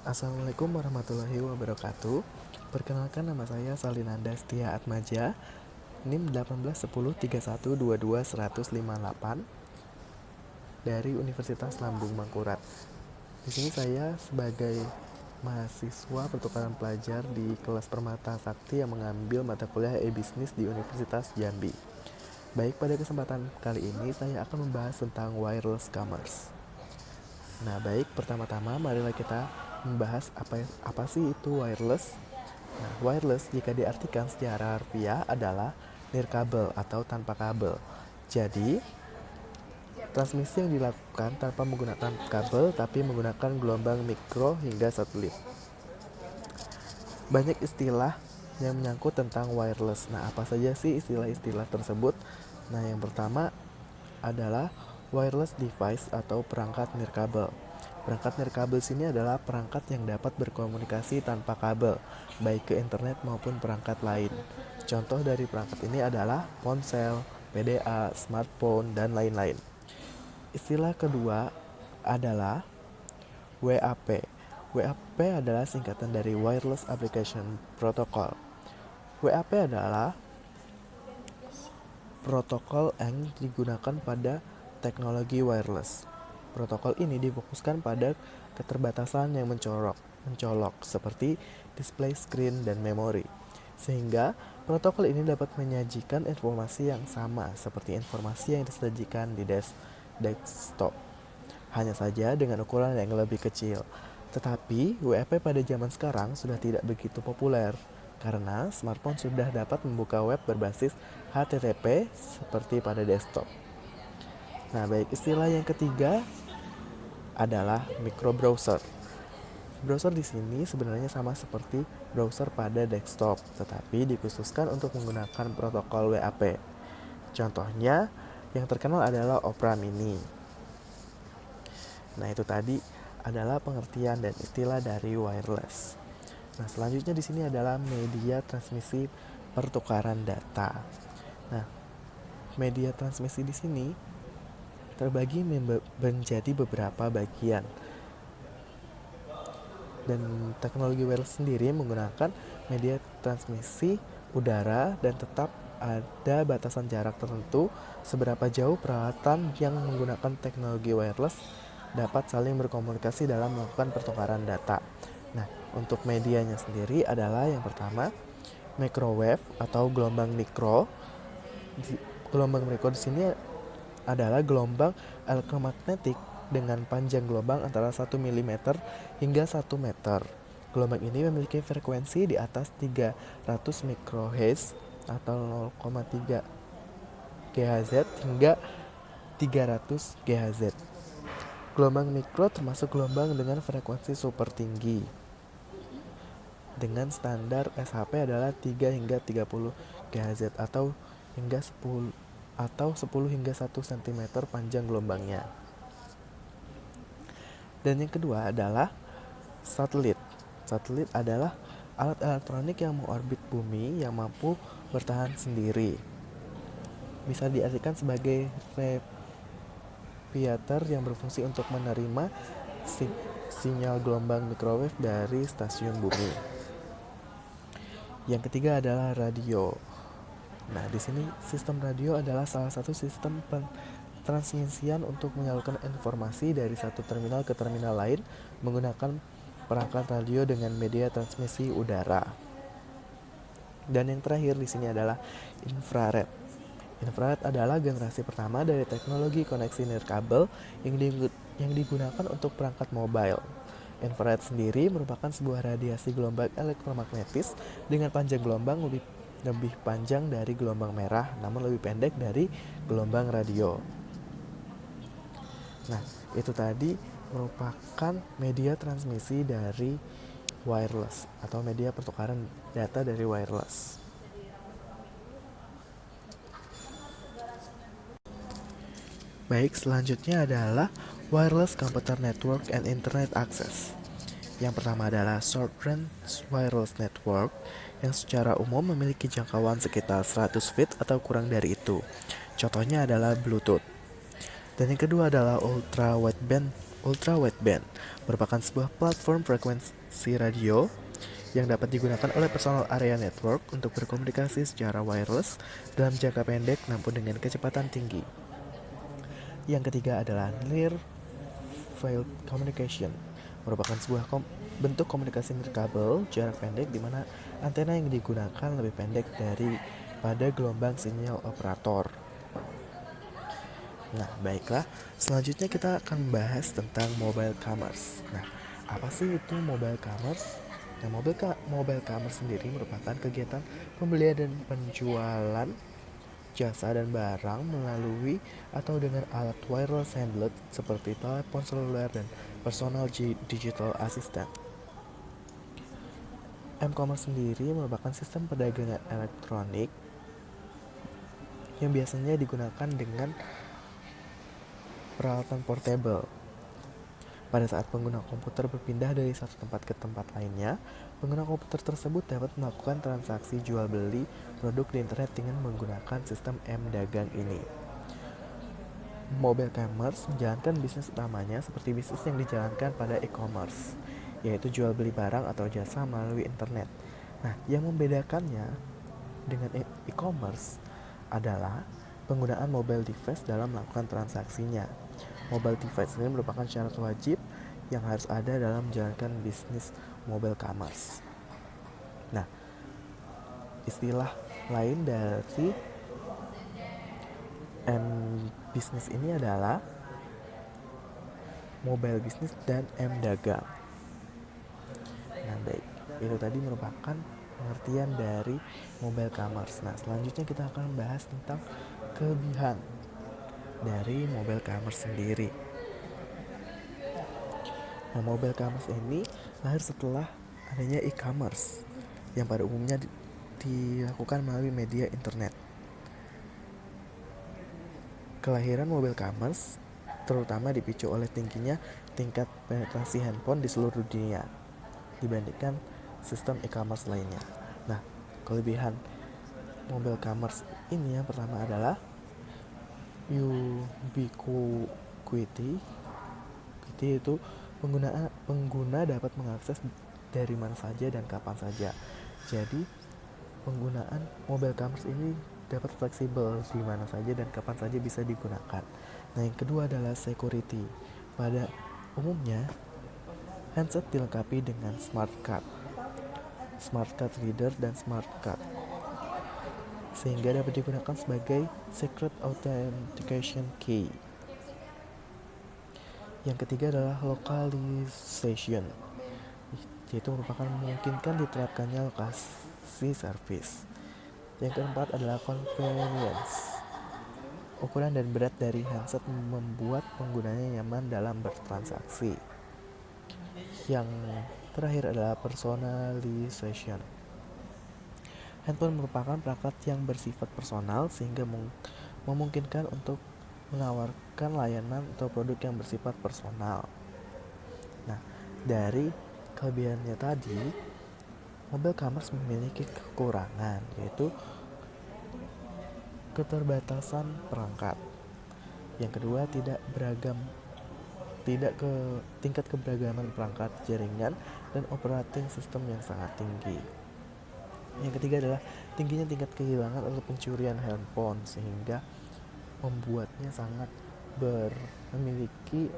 Assalamualaikum warahmatullahi wabarakatuh. Perkenalkan, nama saya Salinanda Setia Atmaja, NIM 181031221058 dari Universitas Lambung Mangkurat. Di sini saya sebagai mahasiswa pertukaran pelajar di kelas Permata Sakti yang mengambil mata kuliah e-bisnis di Universitas Jambi. Baik, pada kesempatan kali ini saya akan membahas tentang wireless commerce. Nah, baik, pertama-tama marilah kita membahas apa sih itu wireless. Nah, wireless jika diartikan secara harfiah adalah nirkabel atau tanpa kabel. Jadi, transmisi yang dilakukan tanpa menggunakan kabel tapi menggunakan gelombang mikro hingga satelit. Banyak istilah yang menyangkut tentang wireless. Nah, apa saja sih istilah-istilah tersebut? Nah, yang pertama adalah wireless device atau perangkat nirkabel. Perangkat nirkabel sini adalah perangkat yang dapat berkomunikasi tanpa kabel, baik ke internet maupun perangkat lain. Contoh dari perangkat ini adalah ponsel, PDA, smartphone, dan lain-lain. Istilah kedua adalah WAP. WAP adalah singkatan dari Wireless Application Protocol. WAP adalah protokol yang digunakan pada teknologi wireless. Protokol ini difokuskan pada keterbatasan yang mencolok seperti display screen dan memori. Sehingga protokol ini dapat menyajikan informasi yang sama seperti informasi yang disajikan di desktop. Hanya saja dengan ukuran yang lebih kecil. Tetapi WAP pada zaman sekarang sudah tidak begitu populer karena smartphone sudah dapat membuka web berbasis HTTP seperti pada desktop. Nah, baik, istilah yang ketiga adalah microbrowser. Browser di sini sebenarnya sama seperti browser pada desktop, tetapi dikhususkan untuk menggunakan protokol WAP. Contohnya yang terkenal adalah Opera Mini. Nah, itu tadi adalah pengertian dan istilah dari wireless. Nah, selanjutnya di sini adalah media transmisi pertukaran data. Nah, media transmisi di sini terbagi menjadi beberapa bagian. Dan teknologi wireless sendiri menggunakan media transmisi udara dan tetap ada batasan jarak tertentu seberapa jauh peralatan yang menggunakan teknologi wireless dapat saling berkomunikasi dalam melakukan pertukaran data. Nah, untuk medianya sendiri adalah yang pertama microwave atau gelombang mikro. Gelombang mikro di sini adalah gelombang elektromagnetik dengan panjang gelombang antara 1 mm hingga 1 meter. Gelombang ini memiliki frekuensi di atas 300 MHz atau 0,3 GHz hingga 300 GHz. Gelombang mikro termasuk gelombang dengan frekuensi super tinggi. Dengan standar SHP adalah 3 hingga 30 GHz atau 10 hingga 1 cm panjang gelombangnya. Dan yang kedua adalah satelit. Satelit adalah alat elektronik yang mengorbit bumi yang mampu bertahan sendiri. Bisa diartikan sebagai repeater yang berfungsi untuk menerima sinyal gelombang microwave dari stasiun bumi. Yang ketiga adalah radio. Nah, di sini sistem radio adalah salah satu sistem transmisian untuk menyalurkan informasi dari satu terminal ke terminal lain menggunakan perangkat radio dengan media transmisi udara. Dan yang terakhir di sini adalah infrared. Infrared adalah generasi pertama dari teknologi koneksi nirkabel yang digunakan untuk perangkat mobile. Infrared sendiri merupakan sebuah radiasi gelombang elektromagnetis dengan panjang gelombang lebih panjang dari gelombang merah namun lebih pendek dari gelombang radio. Nah, itu tadi merupakan media transmisi dari wireless atau media pertukaran data dari wireless. Baik, selanjutnya adalah wireless computer network and internet access. Yang pertama adalah short range wireless network yang secara umum memiliki jangkauan sekitar 100 feet atau kurang dari itu. Contohnya adalah Bluetooth. Dan yang kedua adalah ultra wideband Ultra Wideband merupakan sebuah platform frekuensi radio yang dapat digunakan oleh personal area network untuk berkomunikasi secara wireless dalam jangka pendek namun dengan kecepatan tinggi. Yang ketiga adalah Near Field Communication, merupakan sebuah bentuk komunikasi nirkabel jarak pendek di mana antena yang digunakan lebih pendek daripada gelombang sinyal operator. Nah, baiklah, selanjutnya kita akan membahas tentang mobile commerce. Nah, apa sih itu mobile commerce? Nah, mobile commerce sendiri merupakan kegiatan pembelian dan penjualan jasa dan barang melalui atau dengan alat wireless handheld seperti telepon seluler dan personal digital assistant. M-commerce sendiri merupakan sistem perdagangan elektronik yang biasanya digunakan dengan peralatan portable. Pada saat pengguna komputer berpindah dari satu tempat ke tempat lainnya, pengguna komputer tersebut dapat melakukan transaksi jual beli produk di internet dengan menggunakan sistem M-dagang ini. Mobile commerce menjalankan bisnis utamanya seperti bisnis yang dijalankan pada e-commerce, yaitu jual beli barang atau jasa melalui internet. Nah, yang membedakannya dengan e-commerce adalah penggunaan mobile device dalam melakukan transaksinya. Mobile device ini merupakan syarat wajib yang harus ada dalam menjalankan bisnis mobile commerce. Nah, istilah lain dari M-business ini adalah mobile business dan M-dagang. Nah, baik, itu tadi merupakan pengertian dari mobile commerce. Nah, selanjutnya kita akan membahas tentang kelebihan dari mobile commerce sendiri. Nah, mobile commerce ini lahir setelah adanya e-commerce yang pada umumnya dilakukan melalui media internet. Kelahiran mobile commerce terutama dipicu oleh tingginya tingkat penetrasi handphone di seluruh dunia dibandingkan sistem e-commerce lainnya. Nah, kelebihan mobile commerce ini yang pertama adalah ubiquity, yaitu pengguna dapat mengakses dari mana saja dan kapan saja. Jadi penggunaan mobile commerce ini dapat fleksibel di mana saja dan kapan saja bisa digunakan. Nah, yang kedua adalah security. Pada umumnya handset dilengkapi dengan smart card reader dan smart card, sehingga dapat digunakan sebagai secret authentication key. Yang ketiga adalah localization, yaitu merupakan memungkinkan diterapkannya lokasi service. Yang keempat adalah convenience. Ukuran dan berat dari handset membuat penggunanya nyaman dalam bertransaksi. Yang terakhir adalah personalization. Handphone merupakan perangkat yang bersifat personal sehingga memungkinkan untuk menawarkan layanan atau produk yang bersifat personal. Nah, dari kelebihannya tadi, mobile commerce memiliki kekurangan, yaitu keterbatasan perangkat. Yang kedua, tingkat keberagaman perangkat jaringan dan operating system yang sangat tinggi. Yang ketiga adalah tingginya tingkat kehilangan atau pencurian handphone sehingga membuatnya sangat memiliki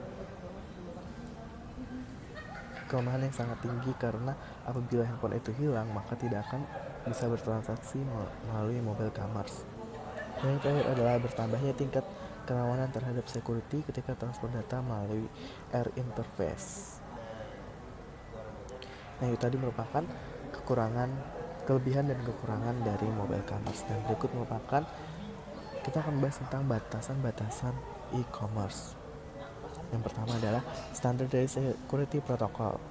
kelemahan yang sangat tinggi, karena apabila handphone itu hilang maka tidak akan bisa bertransaksi melalui mobile commerce. Dan yang terakhir adalah bertambahnya tingkat kerawanan terhadap security ketika transfer data melalui air interface. Nah, itu tadi merupakan kelebihan dan kekurangan dari mobile commerce. Dan berikut merupakan kita akan bahas tentang batasan-batasan e-commerce. Yang pertama adalah standar dari security protocol,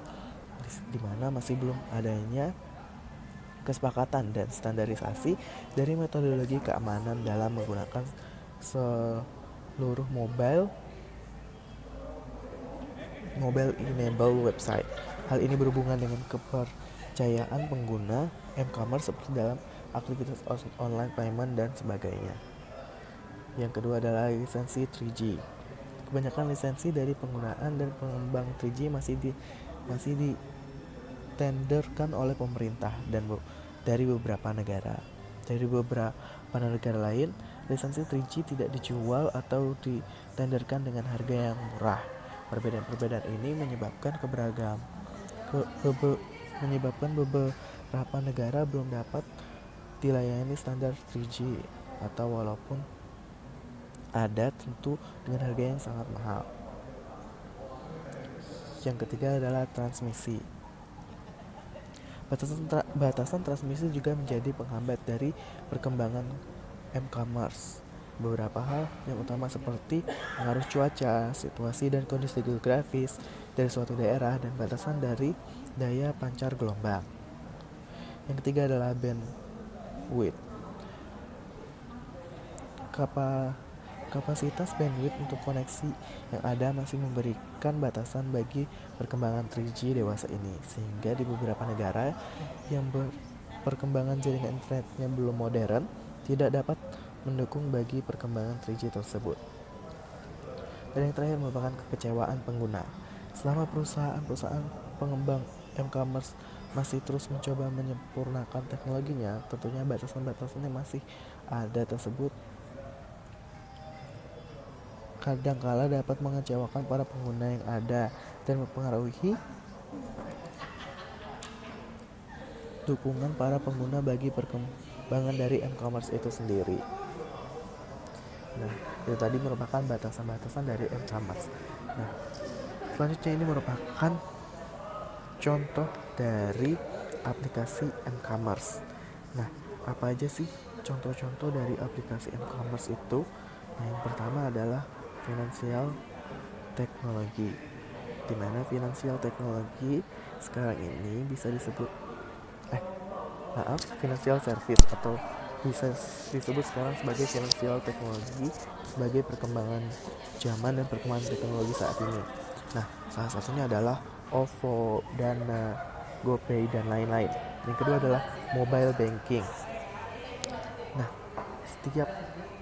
di mana masih belum adanya kesepakatan dan standarisasi dari metodologi keamanan dalam menggunakan seluruh mobile enable website. Hal ini berhubungan dengan kepercayaan pengguna m-commerce seperti dalam aktivitas online payment dan sebagainya. Yang kedua adalah lisensi 3G. Kebanyakan lisensi dari penggunaan dan pengembang 3G masih ditenderkan oleh pemerintah dan dari beberapa negara. Dari beberapa negara lain, lisensi 3G tidak dijual atau ditenderkan dengan harga yang murah. Perbedaan-perbedaan ini menyebabkan beberapa negara belum dapat dilayani standar 3G atau walaupun ada tentu dengan harga yang sangat mahal. Yang ketiga adalah transmisi. Batasan transmisi juga menjadi penghambat dari perkembangan e-commerce. Beberapa hal yang utama seperti pengaruh cuaca, situasi dan kondisi geografis dari suatu daerah, dan batasan dari daya pancar gelombang. Yang ketiga adalah bandwidth. Kapasitas bandwidth untuk koneksi yang ada masih memberikan batasan bagi perkembangan 3G dewasa ini, sehingga di beberapa negara yang perkembangan jaringan internetnya belum modern tidak dapat mendukung bagi perkembangan 3G tersebut. Dan yang terakhir merupakan kekecewaan pengguna. Selama perusahaan pengembang e-commerce masih terus mencoba menyempurnakan teknologinya, tentunya batasan-batasan yang masih ada tersebut kadangkala dapat mengecewakan para pengguna yang ada dan mempengaruhi dukungan para pengguna bagi perkembangan dari e-commerce itu sendiri. Nah, itu tadi merupakan batasan-batasan dari e-commerce. Nah, selanjutnya ini merupakan contoh dari aplikasi e-commerce. Nah, apa aja sih contoh-contoh dari aplikasi e-commerce itu? Nah, yang pertama adalah financial technology, di mana financial technology sekarang ini bisa disebut financial service atau bisa disebut sekarang sebagai financial technology sebagai perkembangan zaman dan perkembangan teknologi saat ini. Nah, salah satunya adalah OVO, Dana, GoPay dan lain-lain. Yang kedua adalah mobile banking. Nah, setiap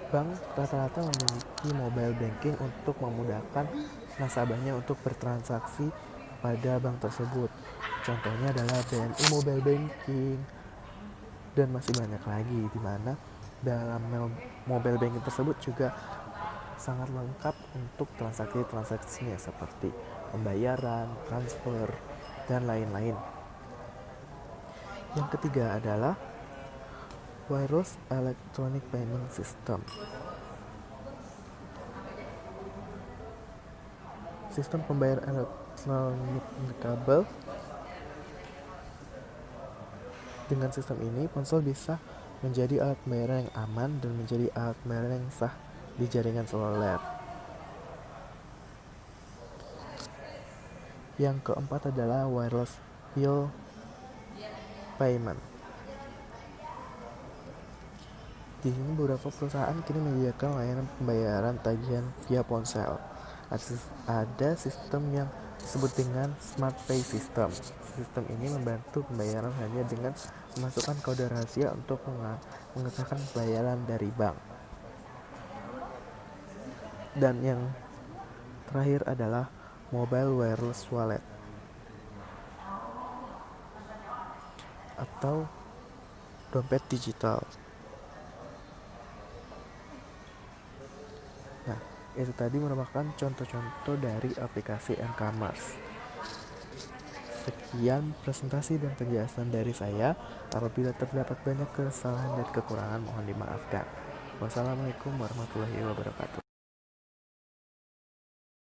bank rata-rata memiliki mobile banking untuk memudahkan nasabahnya untuk bertransaksi pada bank tersebut. Contohnya adalah BNI Mobile Banking dan masih banyak lagi, di mana dalam mobile banking tersebut juga sangat lengkap untuk transaksi-transaksinya seperti pembayaran, transfer, dan lain-lain. Yang ketiga adalah wireless electronic payment system. Sistem pembayaran elektronik kabel. Dengan sistem ini, ponsel bisa menjadi alat pembayaran yang aman dan menjadi alat pembayaran yang sah di jaringan seluler. Yang keempat adalah wireless bill payment. Di sini beberapa perusahaan kini menyediakan layanan pembayaran tagihan via ponsel. Ada sistem yang disebut dengan Smart Pay System. Sistem ini membantu pembayaran hanya dengan memasukkan kode rahasia untuk mengesahkan pembayaran dari bank. Dan yang terakhir adalah Mobile Wireless Wallet atau dompet digital. Nah, itu tadi merupakan contoh-contoh dari aplikasi e-commerce. Sekian presentasi dan penjelasan dari saya. Apabila terdapat banyak kesalahan dan kekurangan, mohon dimaafkan. Wassalamualaikum warahmatullahi wabarakatuh.